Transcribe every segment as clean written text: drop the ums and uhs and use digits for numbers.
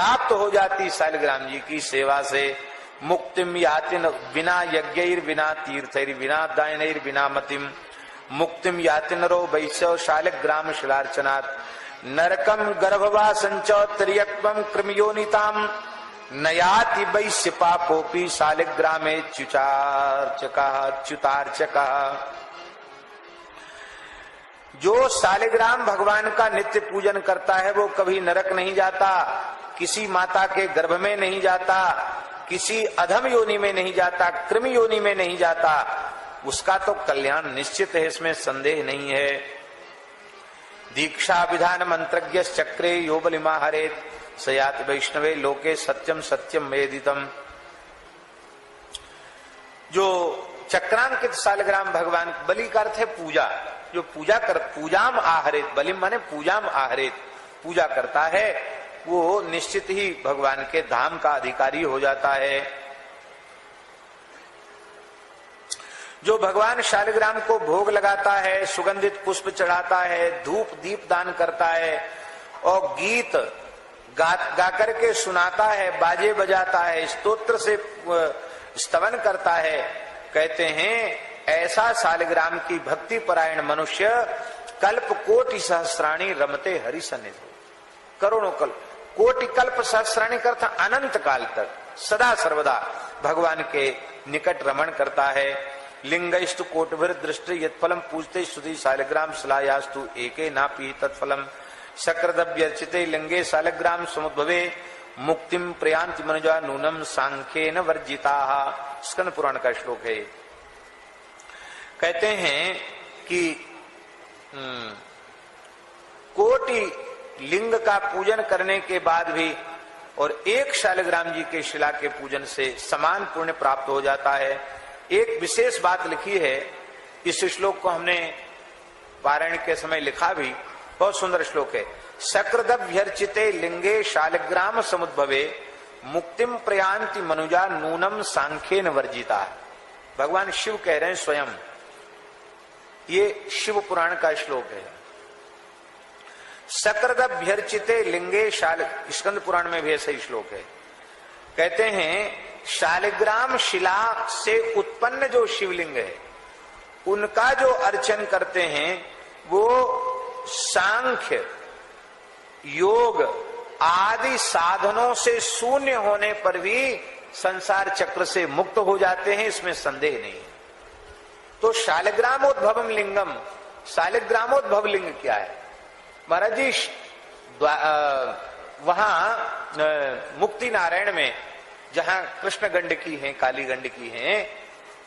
प्राप्त हो जाती शालिग्राम जी की सेवा से। मुक्तिम याति बिना यज्ञैर बिना तीर्थैर बिना दायनैर बिना मतिम, मुक्तिम याति नरो वैश्य शालिग्राम शिलार्चनात्, नरकम गर्भवासंच त्रियक्वम कृमयोनिताम, नयाति वैश्य पापोपि शालिग्रामे च्युतार्चका। जो शालिग्राम भगवान का नित्य पूजन करता है वो कभी नरक नहीं जाता, किसी माता के गर्भ में नहीं जाता, किसी अधम योनि में नहीं जाता, कृमि योनि में नहीं जाता, उसका तो कल्याण निश्चित है, इसमें संदेह नहीं है। दीक्षा विधान मंत्रज्ञ चक्रे यो बलिमा हरेत, सयात वैष्णवे लोके सत्यम सत्यम वेदितम। जो चक्रांकित शालिग्राम भगवान, बलि का अर्थ है पूजा, जो पूजाम आहरित, बलिम माने पूजाम आहरित, पूजा करता है वो निश्चित ही भगवान के धाम का अधिकारी हो जाता है। जो भगवान शालिग्राम को भोग लगाता है, सुगंधित पुष्प चढ़ाता है, धूप दीप दान करता है और गीत गा करके सुनाता है, बाजे बजाता है, स्तोत्र से स्तवन करता है, कहते हैं ऐसा शालिग्राम की भक्ति परायण मनुष्य कल्प कोटि सहस्राणी रमते हरि सन्निधि। करोड़ों कल्प, कोटि कल्प सहस्राणी का अर्थ अनंत काल तक सदा सर्वदा भगवान के निकट रमण करता है। लिंगस्तु कोटभिर दृष्टि यत्फलम पूजते स्तुति शालिग्राम शिलायास्तु एके नापि तत्फलम, शक्रदभ्यर्चिते लिंगे शालिग्राम समुद्भवे, मुक्तिम प्रयान्ति मनुजा नूनम सांख्येन वर्जिताः। स्कंद पुराण का श्लोक है। कहते हैं कि कोटि लिंग का पूजन करने के बाद भी और एक शालिग्राम जी के शिला के पूजन से समान पुण्य प्राप्त हो जाता है। एक विशेष बात लिखी है, इस श्लोक को हमने पारायण के समय लिखा भी, बहुत सुंदर श्लोक है। शक्रदभ्यर्चिते लिंगे शालिग्राम समुद्भवे, मुक्तिम प्रयान्ति मनुजा नूनम सांख्येन वर्जिता। भगवान शिव कह रहे हैं स्वयं, ये शिव पुराण का श्लोक है। शक्रदभ्यर्चिते लिंगे स्कंद पुराण में भी ऐसा ही श्लोक है। कहते हैं शालिग्राम शिला से उत्पन्न जो शिवलिंग है उनका जो अर्चन करते हैं वो सांख्य योग आदि साधनों से शून्य होने पर भी संसार चक्र से मुक्त हो जाते हैं, इसमें संदेह नहीं है। तो शालिग्रामोद्भवम लिंगम, शालिग्रामोद्भव लिंग क्या है? महाराज जी वहां मुक्ति नारायण में जहां कृष्ण गंडकी हैं, काली गंडकी हैं,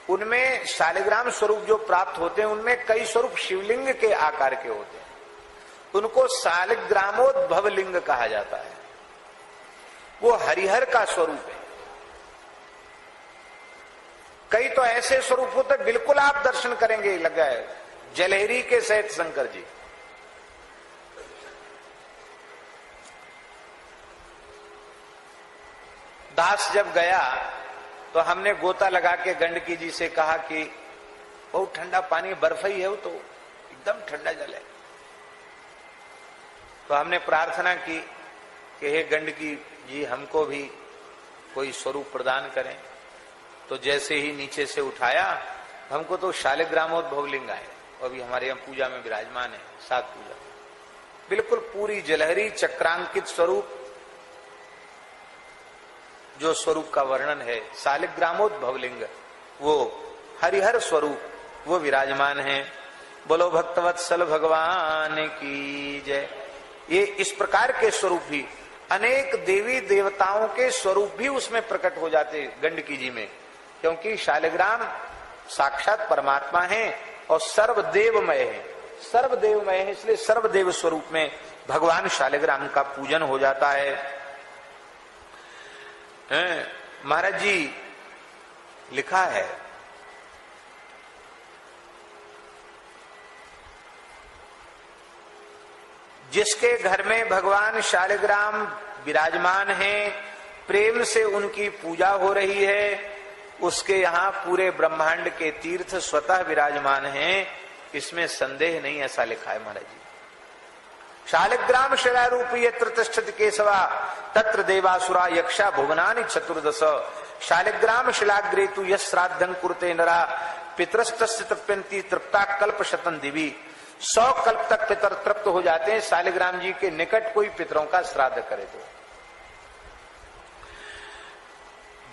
उनमें शालिग्राम स्वरूप जो प्राप्त होते हैं उनमें कई स्वरूप शिवलिंग के आकार के होते हैं, उनको शालिग्रामोद्भव लिंग कहा जाता है। वो हरिहर का स्वरूप है। कई तो ऐसे स्वरूप होते बिल्कुल आप दर्शन करेंगे लगा है जलहरी के सहित शंकर जी। दास जब गया तो हमने गोता लगा के गंडकी जी से कहा कि बहुत ठंडा पानी, बर्फ ही है वो तो एकदम ठंडा जल है। तो हमने प्रार्थना की कि हे गंडकी जी हमको भी कोई स्वरूप प्रदान करें। तो जैसे ही नीचे से उठाया हमको तो शालिग्रामोद्भव लिंग आए, अभी हमारे यहाँ पूजा में विराजमान है, सात पूजा बिल्कुल पूरी जलहरी चक्रांकित स्वरूप, जो स्वरूप का वर्णन है शालिग्रामोद्भव लिंग, वो हरिहर स्वरूप वो विराजमान है। बोलो भक्तवत्सल भगवान की जय। ये इस प्रकार के स्वरूप भी अनेक देवी देवताओं के स्वरूप भी उसमें प्रकट हो जाते गंडकी जी में, क्योंकि शालिग्राम साक्षात परमात्मा है और सर्वदेवमय है, सर्वदेवमय है, इसलिए सर्वदेव स्वरूप में भगवान शालिग्राम का पूजन हो जाता है। महाराज जी लिखा है जिसके घर में भगवान शालिग्राम विराजमान हैं, प्रेम से उनकी पूजा हो रही है, उसके यहाँ पूरे ब्रह्मांड के तीर्थ स्वतः विराजमान हैं, इसमें संदेह नहीं, ऐसा लिखा है महाराज जी। शालिग्राम शिला रूपी यत्र तिष्ठति केशवा तत्र देवासुरा यक्षा भुवनानि चतुर्दश शालिग्राम शिलाग्रे तु यस् श्राद्धं कुरुते नरा पितरस्तस्य तृप्यन्ति तृप्ता कल्प शतन दिवी। 100 कल्प तक पितर तृप्त हो जाते हैं शालिग्राम जी के निकट कोई पितरों का श्राद्ध करे तो।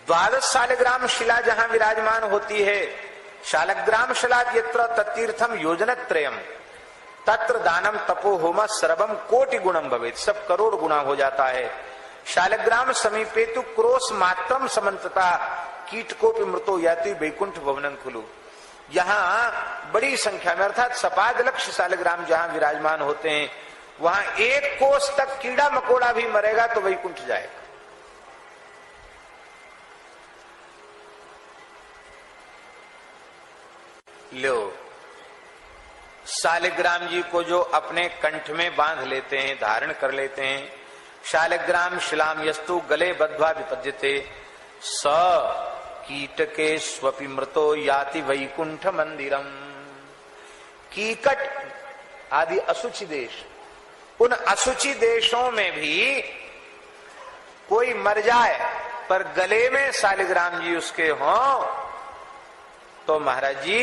12 शालिग्राम शिला जहां विराजमान होती है, शालिग्राम शिला यत्र तत्तीर्थम योजनत्रयम् तत्र दानम तपो होम सर्वम कोटि गुणम भवेत्, सब करोड़ गुना हो जाता है। शालिग्राम समीपे तु क्रोश मात्रम समन्तता कीट कोपि मृतो याति वैकुंठ भवनं खुलु। यहाँ बड़ी संख्या में अर्थात सपाद लक्ष्य शालिग्राम जहां विराजमान होते हैं वहां 1 कोस तक कीड़ा मकोड़ा भी मरेगा तो वैकुंठ जाएगा। लो, शालिग्राम जी को जो अपने कंठ में बांध लेते हैं, धारण कर लेते हैं, शालिग्राम शिलाम यस्तु गले बद्ध्वा विपद्यते स कीटके स्वपि मृतो याति वैकुंठ मंदिरम। कीकट आदि अशुचि देश, उन अशुचि देशों में भी कोई मर जाए पर गले में शालिग्राम जी उसके हों तो महाराज जी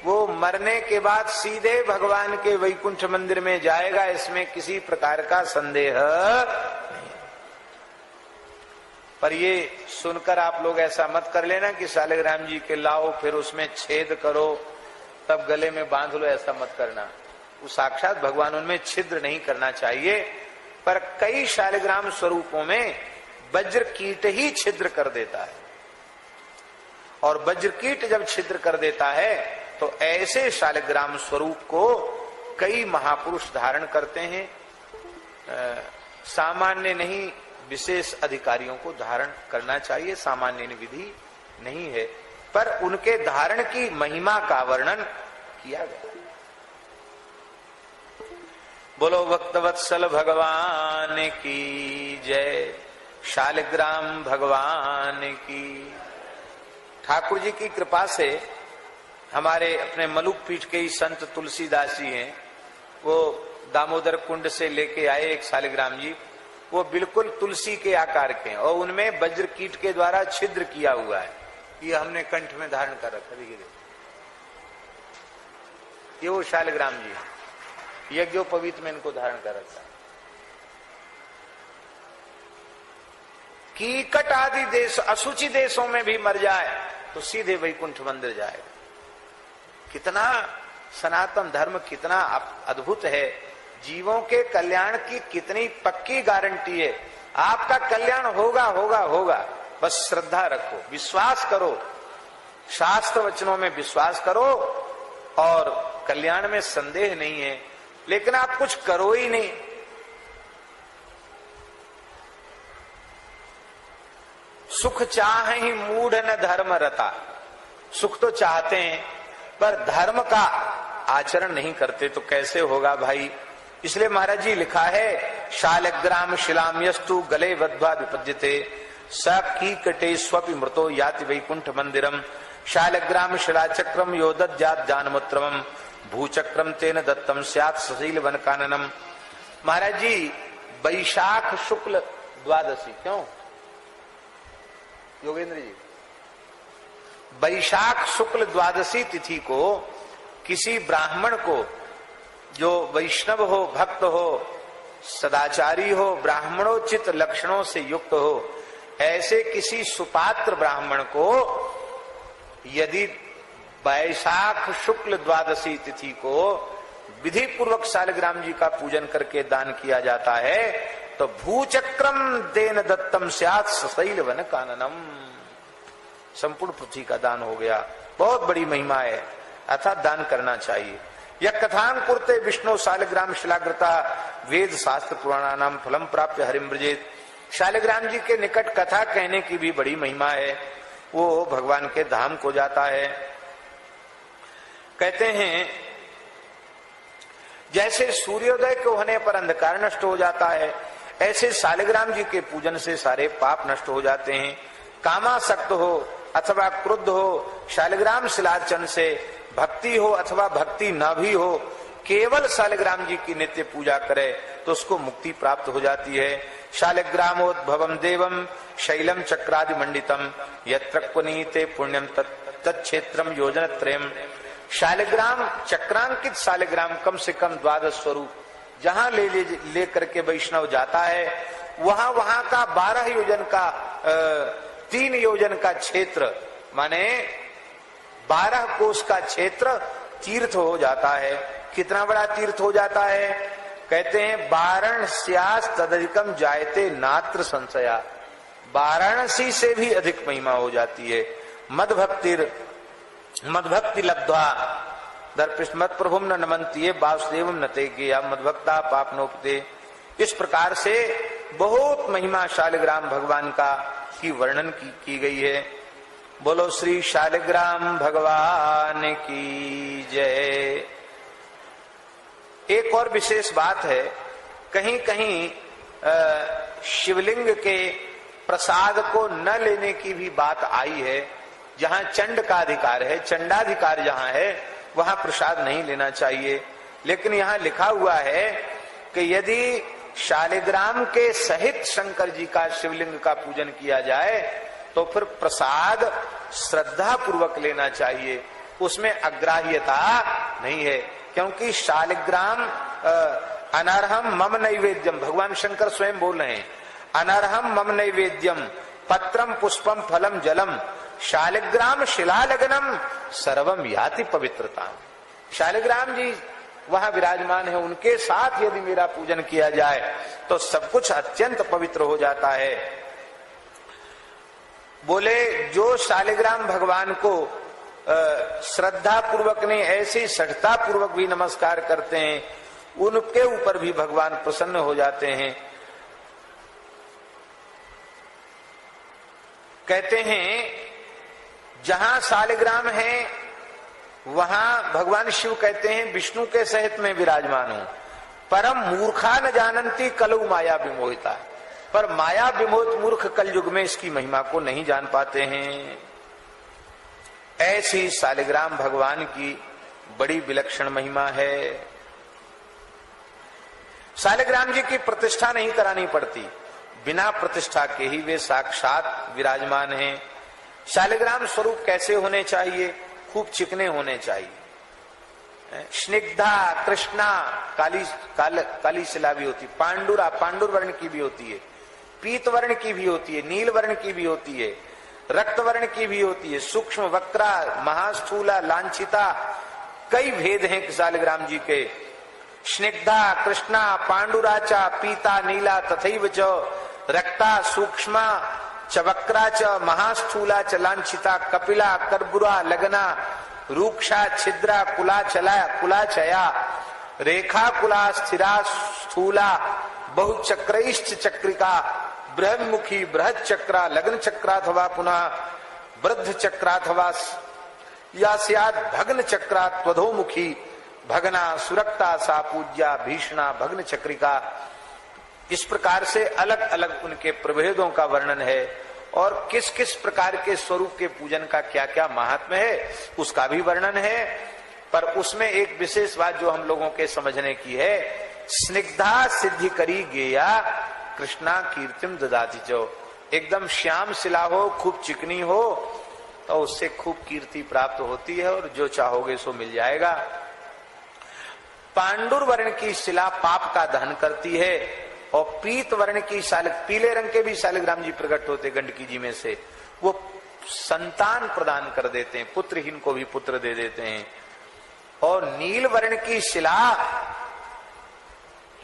वो मरने के बाद सीधे भगवान के वैकुंठ मंदिर में जाएगा, इसमें किसी प्रकार का संदेह नहीं। पर ये सुनकर आप लोग ऐसा मत कर लेना कि शालिग्राम जी के लाओ फिर उसमें छेद करो तब गले में बांध लो, ऐसा मत करना। वो साक्षात भगवान उनमें छिद्र नहीं करना चाहिए, पर कई शालिग्राम स्वरूपों में वज्र कीट ही छिद्र कर देता है, और वज्र कीट जब छिद्र कर देता है तो ऐसे शालिग्राम स्वरूप को कई महापुरुष धारण करते हैं। सामान्य नहीं, विशेष अधिकारियों को धारण करना चाहिए, सामान्य विधि नहीं है, पर उनके धारण की महिमा का वर्णन किया गया। बोलो भक्तवत्सल भगवान की जय, शालिग्राम भगवान की। ठाकुर जी की कृपा से हमारे अपने मलुक पीठ के ही संत तुलसीदास जी हैं, वो दामोदर कुंड से लेके आए एक शालिग्राम जी, वो बिल्कुल तुलसी के आकार के हैं और उनमें वज्र कीट के द्वारा छिद्र किया हुआ है। ये हमने कंठ में धारण कर रखा, देखिए ये वो शालिग्राम जी है, यज्ञोपवीत में इनको धारण कर रखा है। कीकट आदि देश अशुचि देशों में भी मर जाए तो सीधे वैकुंठ मंदिर जाएगा। कितना सनातन धर्म कितना अद्भुत है, जीवों के कल्याण की कितनी पक्की गारंटी है। आपका कल्याण होगा होगा होगा, बस श्रद्धा रखो, विश्वास करो, शास्त्र वचनों में विश्वास करो और कल्याण में संदेह नहीं है। लेकिन आप कुछ करो ही नहीं। सुख चाहे ही मूढ़ न धर्म रता, सुख तो चाहते हैं पर धर्म का आचरण नहीं करते तो कैसे होगा भाई। इसलिए महाराज जी लिखा है, शालिग्राम शिलाम यस्तु गले बद्ध्वा विपद्यते स कीकटे स्वपि मृतो याति वैकुंठ मंदिरम। शालिग्राम शिला चक्रम यो दद्यात् जानमुत्रमं भूचक्रम तेन दत्तम स्यात् सशील वन काननम। महाराज जी वैशाख शुक्ल द्वादशी, क्यों योगेंद्र जी, वैशाख शुक्ल द्वादशी तिथि को किसी ब्राह्मण को जो वैष्णव हो, भक्त हो, सदाचारी हो, ब्राह्मणोचित लक्षणों से युक्त हो, ऐसे किसी सुपात्र ब्राह्मण को यदि वैशाख शुक्ल द्वादशी तिथि को विधि पूर्वक शालिग्राम जी का पूजन करके दान किया जाता है तो भूचक्रम देन दत्तम स्यात् सशैल वन काननम, संपूर्ण पृथ्वी का दान हो गया। बहुत बड़ी महिमा है, अर्थात दान करना चाहिए। यह कथां कुरते विष्णु शालिग्राम शिलाग्रता वेद शास्त्र पुराणानाम फलम प्राप्य हरिम ब्रजेत। शालिग्राम जी के निकट कथा कहने की भी बड़ी महिमा है, वो भगवान के धाम को जाता है। कहते हैं जैसे सूर्योदय के होने पर अंधकार नष्ट हो जाता है, ऐसे शालिग्राम जी के पूजन से सारे पाप नष्ट हो जाते हैं। कामासक्त हो अथवा क्रुद्ध हो, शालिग्राम शिलार्चन से भक्ति हो अथवा भक्ति न भी हो, केवल शालिग्राम जी की नित्य पूजा करे तो उसको मुक्ति प्राप्त हो जाती है। शालिग्रामोद्भवम देवम शैलम चक्रादि मंडितम यत्र पुनीते पुण्यम तत्क्षेत्रम योजनत्रयम। शालिग्राम, चक्रांकित शालिग्राम, कम से कम 12 स्वरूप जहां ले करके वैष्णव जाता है, वहां का 12 योजन का 3 योजन का क्षेत्र, माने 12 कोस का क्षेत्र तीर्थ हो जाता है। कितना बड़ा तीर्थ हो जाता है? कहते हैं वाराणस्यास तदधिकम जायते नात्र संशया। वाराणसी से भी अधिक महिमा हो जाती है। मदभक्ति लब्ध्वा दर्पिष्ट मत प्रभुम न नमंती वासुदेवम नते गया मदभक्ता पापनोपते। इस प्रकार से बहुत महिमा शालिग्राम भगवान का की वर्णन की गई है। बोलो श्री शालिग्राम भगवान की जय। एक और विशेष बात है, कहीं कहीं शिवलिंग के प्रसाद को न लेने की भी बात आई है। जहां चंड का अधिकार है, चंडाधिकार जहां है, वहां प्रसाद नहीं लेना चाहिए। लेकिन यहां लिखा हुआ है कि यदि शालिग्राम के सहित शंकर जी का शिवलिंग का पूजन किया जाए तो फिर प्रसाद श्रद्धा पूर्वक लेना चाहिए, उसमें अग्राह्यता नहीं है। क्योंकि शालिग्राम अनर्हम मम नैवेद्यम, भगवान शंकर स्वयं बोल रहे हैं, अनर्हम मम नैवेद्यम पत्रम पुष्पम फलम जलम शालिग्राम शिलालग्नम सर्वम याति पवित्रता। शालिग्राम जी वहां विराजमान है, उनके साथ यदि मेरा पूजन किया जाए तो सब कुछ अत्यंत पवित्र हो जाता है। बोले जो शालिग्राम भगवान को श्रद्धा पूर्वक नहीं, ऐसी सठता पूर्वक भी नमस्कार करते हैं, उनके ऊपर भी भगवान प्रसन्न हो जाते हैं। कहते हैं जहां शालिग्राम है वहां भगवान शिव कहते हैं विष्णु के सहित में विराजमान हूं। परम मूर्खा न जानंती कलु माया विमोहिता, पर माया विमोहित मूर्ख कलयुग में इसकी महिमा को नहीं जान पाते हैं। ऐसी शालिग्राम भगवान की बड़ी विलक्षण महिमा है। शालिग्राम जी की प्रतिष्ठा नहीं करानी पड़ती, बिना प्रतिष्ठा के ही वे साक्षात विराजमान हैं। शालिग्राम स्वरूप कैसे होने चाहिए? खूब चिकने होने चाहिए। स्निग्धा कृष्णा काली शिला भी होती, पांडुरा पांडुर वर्ण की भी होती है, पीत वर्ण की भी होती है, नील वर्ण की भी होती है, रक्त वर्ण की भी होती है, सूक्ष्म वक्रा महास्थूला लांछिता, कई भेद हैं शालिग्राम जी के। स्निग्धा कृष्णा पांडुराचा पीता नीला तथैव च रक्ता सूक्ष्मा च वक्रा च महास्थूला च लांछिता कपिला कर्बुरा लगना रूक्षा छिद्रा कुलाचया रेखा कुला स्थिरा स्थूला बहुचक्रैश्च चक्रिका बृहन्मुखी बृहद चक्रा लग्न चक्राथवा पुनः वृद्ध चक्राथवा या स्यात् भग्न चक्रा त्वधोमुखी भगना सुरक्ता सा पूज्या भीषणा भग्न चक्रिका। इस प्रकार से अलग अलग उनके प्रभेदों का वर्णन है और किस किस प्रकार के स्वरूप के पूजन का क्या क्या महात्म्य है उसका भी वर्णन है। पर उसमें एक विशेष बात जो हम लोगों के समझने की है, स्निग्धा सिद्धि करी गेया कृष्णा कीर्तिम ददाति जो। एकदम श्याम शिला हो, खूब चिकनी हो तो उससे खूब कीर्ति प्राप्त होती है और जो चाहोगे सो मिल जाएगा। पांडुर वर्ण की शिला पाप का दहन करती है और पीत वर्ण की पीले रंग के भी शालिग्राम जी प्रकट होते गंडकी जी में से, वो संतान प्रदान कर देते हैं, पुत्रहीन को भी पुत्र दे देते हैं। और नील वर्ण की शिला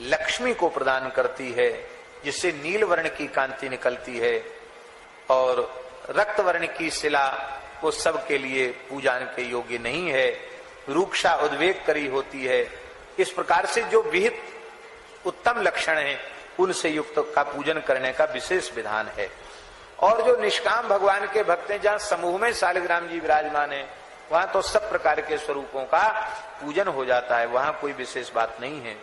लक्ष्मी को प्रदान करती है, जिससे नील वर्ण की कांति निकलती है। और रक्त वर्ण की शिला वो सबके लिए पूजन के योग्य नहीं है, रूक्षा उद्वेग करी होती है। इस प्रकार से जो विहित उत्तम लक्षण हैं उनसे युक्त का पूजन करने का विशेष विधान है। और जो निष्काम भगवान के भक्त हैं, जहां समूह में शालिग्राम जी विराजमान है, वहां तो सब प्रकार के स्वरूपों का पूजन हो जाता है, वहां कोई विशेष बात नहीं है।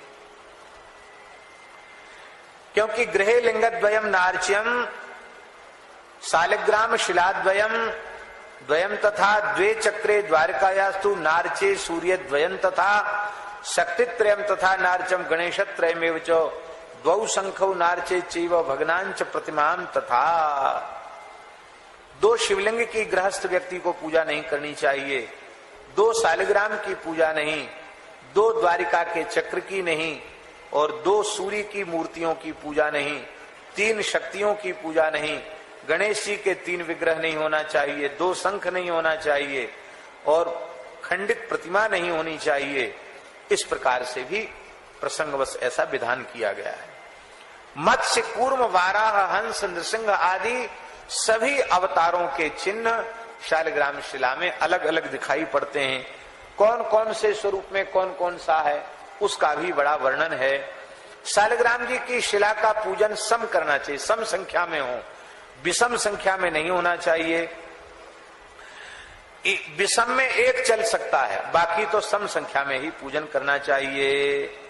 क्योंकि गृहे लिंगद्वयम नार्च्यम शालिग्राम शिलाद्वयम द्वयम तथा द्वे चक्रे द्वारकायास्तु नार्चे सूर्य द्वयम तथा शक्तित्रयम तथा नार्चम गणेशत्रयमेव च द्वौ शंखौ नार्चे चैव भग्नांच प्रतिमान तथा। 2 शिवलिंग की गृहस्थ व्यक्ति को पूजा नहीं करनी चाहिए, 2 शालिग्राम की पूजा नहीं, 2 द्वारिका के चक्र की नहीं, और 2 सूर्य की मूर्तियों की पूजा नहीं, 3 शक्तियों की पूजा नहीं, गणेश जी के 3 विग्रह नहीं होना चाहिए, 2 शंख नहीं होना चाहिए, और खंडित प्रतिमा नहीं होनी चाहिए। इस प्रकार से भी प्रसंगवश ऐसा विधान किया गया है। मत्स्य, कूर्म, वाराह, हंस, नृसिंह आदि सभी अवतारों के चिन्ह शालिग्राम शिला में अलग अलग दिखाई पड़ते हैं। कौन कौन से स्वरूप में कौन कौन सा है उसका भी बड़ा वर्णन है। शालिग्राम जी की शिला का पूजन सम करना चाहिए, सम संख्या में हो, विषम संख्या में नहीं होना चाहिए। विषम में 1 चल सकता है, बाकी तो सम संख्या में ही पूजन करना चाहिए।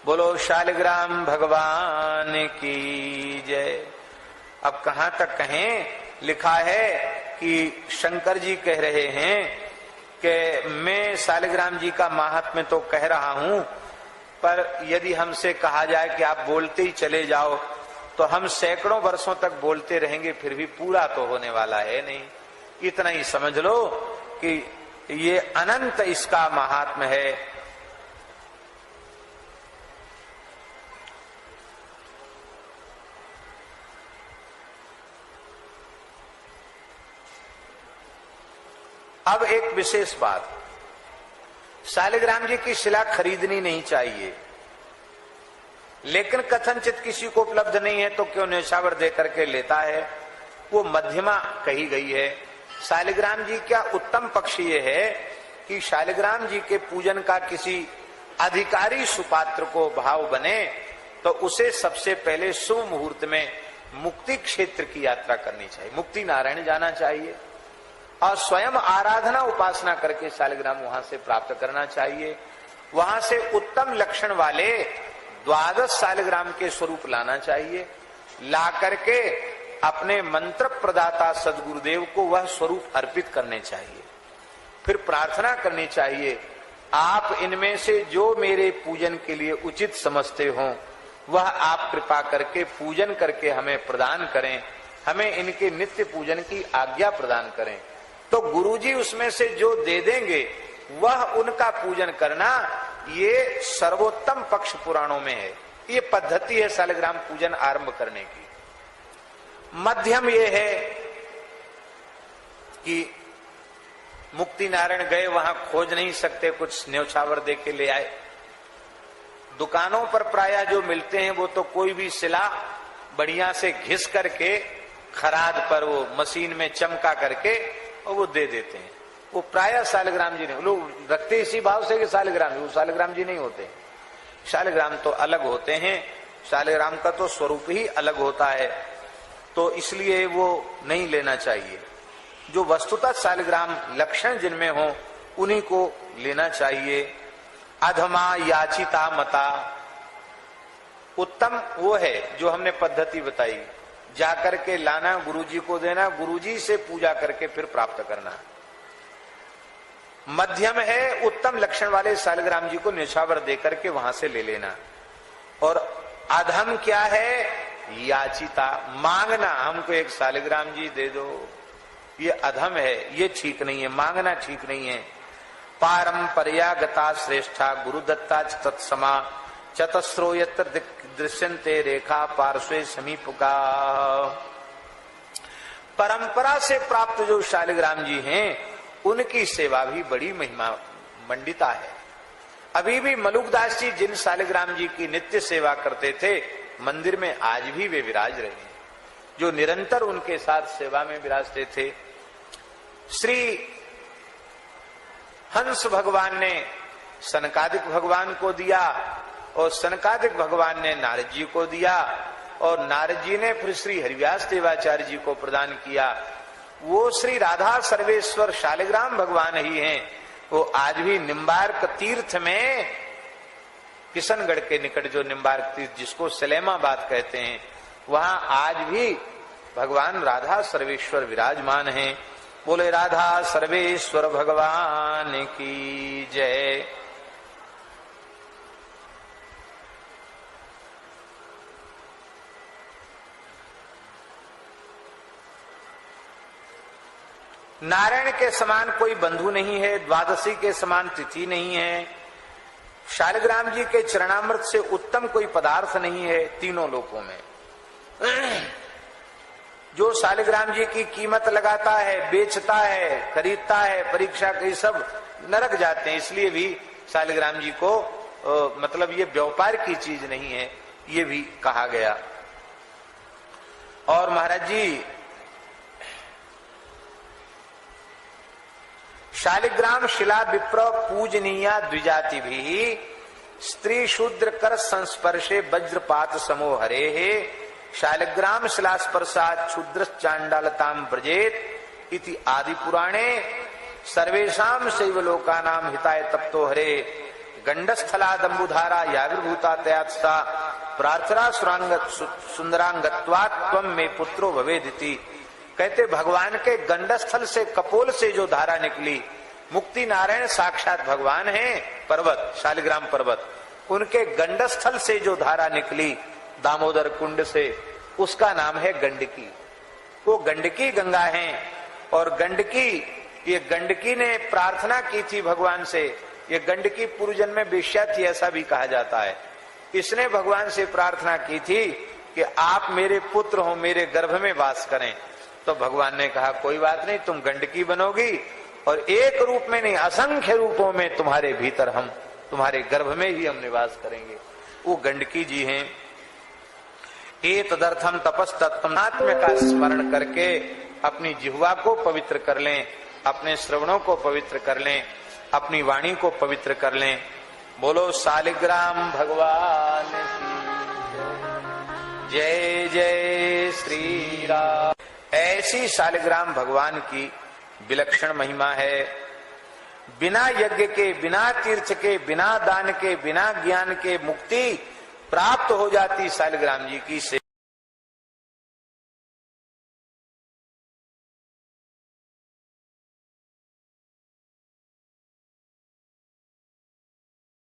बोलो शालिग्राम भगवान की जय। अब कहां तक कहें, लिखा है कि शंकर जी कह रहे हैं कि मैं शालिग्राम जी का महात्म्य तो कह रहा हूं, पर यदि हमसे कहा जाए कि आप बोलते ही चले जाओ तो हम सैकड़ों वर्षों तक बोलते रहेंगे, फिर भी पूरा तो होने वाला है नहीं। इतना ही समझ लो कि ये अनंत इसका महात्म्य है। अब एक विशेष बात, शालिग्राम जी की शिला खरीदनी नहीं चाहिए, लेकिन कथनचित किसी को उपलब्ध नहीं है तो क्यों न्यौछावर दे करके लेता है, वो मध्यमा कही गई है। शालिग्राम जी का उत्तम पक्ष ये है कि शालिग्राम जी के पूजन का किसी अधिकारी सुपात्र को भाव बने तो उसे सबसे पहले शुभ मुहूर्त में मुक्ति क्षेत्र की यात्रा करनी चाहिए, मुक्ति नारायण जाना चाहिए, और स्वयं आराधना उपासना करके शालिग्राम वहां से प्राप्त करना चाहिए। वहां से उत्तम लक्षण वाले 12 शालिग्राम के स्वरूप लाना चाहिए, ला करके अपने मंत्र प्रदाता सदगुरुदेव को वह स्वरूप अर्पित करने चाहिए। फिर प्रार्थना करनी चाहिए, आप इनमें से जो मेरे पूजन के लिए उचित समझते हो वह आप कृपा करके पूजन करके हमें प्रदान करें, हमें इनके नित्य पूजन की आज्ञा प्रदान करें। तो गुरुजी उसमें से जो दे देंगे वह उनका पूजन करना, ये सर्वोत्तम पक्ष पुराणों में है। ये पद्धति है शालिग्राम पूजन आरंभ करने की। मध्यम ये है कि मुक्ति नारायण गए, वहां खोज नहीं सकते, कुछ न्यौछावर दे के ले आए। दुकानों पर प्रायः जो मिलते हैं वो तो कोई भी शिला बढ़िया से घिस करके खराद पर वो मशीन में चमका करके और वो दे देते हैं। वो प्रायः शालिग्राम जी नहीं, लोग रखते इसी भाव से कि शालिग्राम जी, वो शालिग्राम जी नहीं होते। शालिग्राम तो अलग होते हैं, शालिग्राम का तो स्वरूप ही अलग होता है, तो इसलिए वो नहीं लेना चाहिए। जो वस्तुतः शालिग्राम लक्षण जिनमें हो उन्हीं को लेना चाहिए। अधमा याचिता मता, उत्तम वो है जो हमने पद्धति बताई, जाकर के लाना, गुरुजी को देना, गुरुजी से पूजा करके फिर प्राप्त करना। मध्यम है उत्तम लक्षण वाले शालिग्राम जी को न्यौछावर देकर के वहां से ले लेना। और अधम क्या है? याचिता, मांगना, हमको एक शालिग्राम जी दे दो, ये अधम है, ये ठीक नहीं है, मांगना ठीक नहीं है। पारंपरिया गता श्रेष्ठा गुरुदत्ता तत्समा चतस्रो यत्र दृश्यन्ते रेखा पार्श्वे समीप का। परंपरा से प्राप्त जो शालिग्राम जी हैं उनकी सेवा भी बड़ी महिमा मंडिता है। अभी भी मलुकदास जी जिन शालिग्राम जी की नित्य सेवा करते थे, मंदिर में आज भी वे विराज रहे हैं, जो निरंतर उनके साथ सेवा में विराजते थे। श्री हंस भगवान ने सनकादिक भगवान को दिया और सनकादिक भगवान ने नारद जी को दिया और नारद जी ने फिर श्री हरिव्यास देवाचार्य जी को प्रदान किया। वो श्री राधा सर्वेश्वर शालिग्राम भगवान ही हैं। वो आज भी निम्बार्क तीर्थ में, किशनगढ़ के निकट जो निम्बार्क तीर्थ जिसको सलेमाबाद कहते हैं, वहां आज भी भगवान राधा सर्वेश्वर विराजमान हैं। बोले राधा सर्वेश्वर भगवान की जय। नारायण के समान कोई बंधु नहीं है, द्वादशी के समान तिथि नहीं है, शालिग्राम जी के चरणामृत से उत्तम कोई पदार्थ नहीं है तीनों लोकों में। जो शालिग्राम जी की कीमत लगाता है, बेचता है, खरीदता है, परीक्षा के सब नरक जाते हैं। इसलिए भी शालिग्राम जी को मतलब ये व्यापार की चीज नहीं है, ये भी कहा गया। और महाराज जी शालिग्राम शिला विप्र पूजनीया द्विजाति भी स्त्री शूद्र कर संस्पर्शे वज्रपात समो हरे हे शालिग्राम शिला स्पर्शात क्षुद्र चांडालताम ब्रजेत इति आदि पुराणे सर्वेषाम शैव लोकानाम हिताय तप्तो हरे गंडस्थलादंबुधारा याविर्भूता तयात्सा प्रार्थना सुंदरांगत्वात् त्वं में पुत्रो भवेदिति। कहते भगवान के गंडस्थल से, कपोल से जो धारा निकली, मुक्ति नारायण साक्षात भगवान हैं, पर्वत शालिग्राम पर्वत, उनके गंडस्थल से जो धारा निकली दामोदर कुंड से, उसका नाम है गंडकी। वो गंडकी गंगा है। और गंडकी, ये गंडकी ने प्रार्थना की थी भगवान से, ये गंडकी पूर्व जन्म में वेश्या थी ऐसा भी कहा जाता है। इसने भगवान से प्रार्थना की थी कि आप मेरे पुत्र हो, मेरे गर्भ में वास करें। तो भगवान ने कहा कोई बात नहीं, तुम गंडकी बनोगी और एक रूप में नहीं असंख्य रूपों में तुम्हारे भीतर हम, तुम्हारे गर्भ में ही हम निवास करेंगे। वो गंडकी जी हैं। एतदर्थम तपस्तत्त्वात्म्य का स्मरण करके अपनी जिह्वा को पवित्र कर लें, अपने श्रवणों को पवित्र कर लें, अपनी वाणी को पवित्र कर लें। बोलो शालिग्राम भगवान की जय, जय श्री राम। ऐसी शालिग्राम भगवान की विलक्षण महिमा है। बिना यज्ञ के, बिना तीर्थ के, बिना दान के, बिना ज्ञान के मुक्ति प्राप्त हो जाती शालिग्राम जी की से।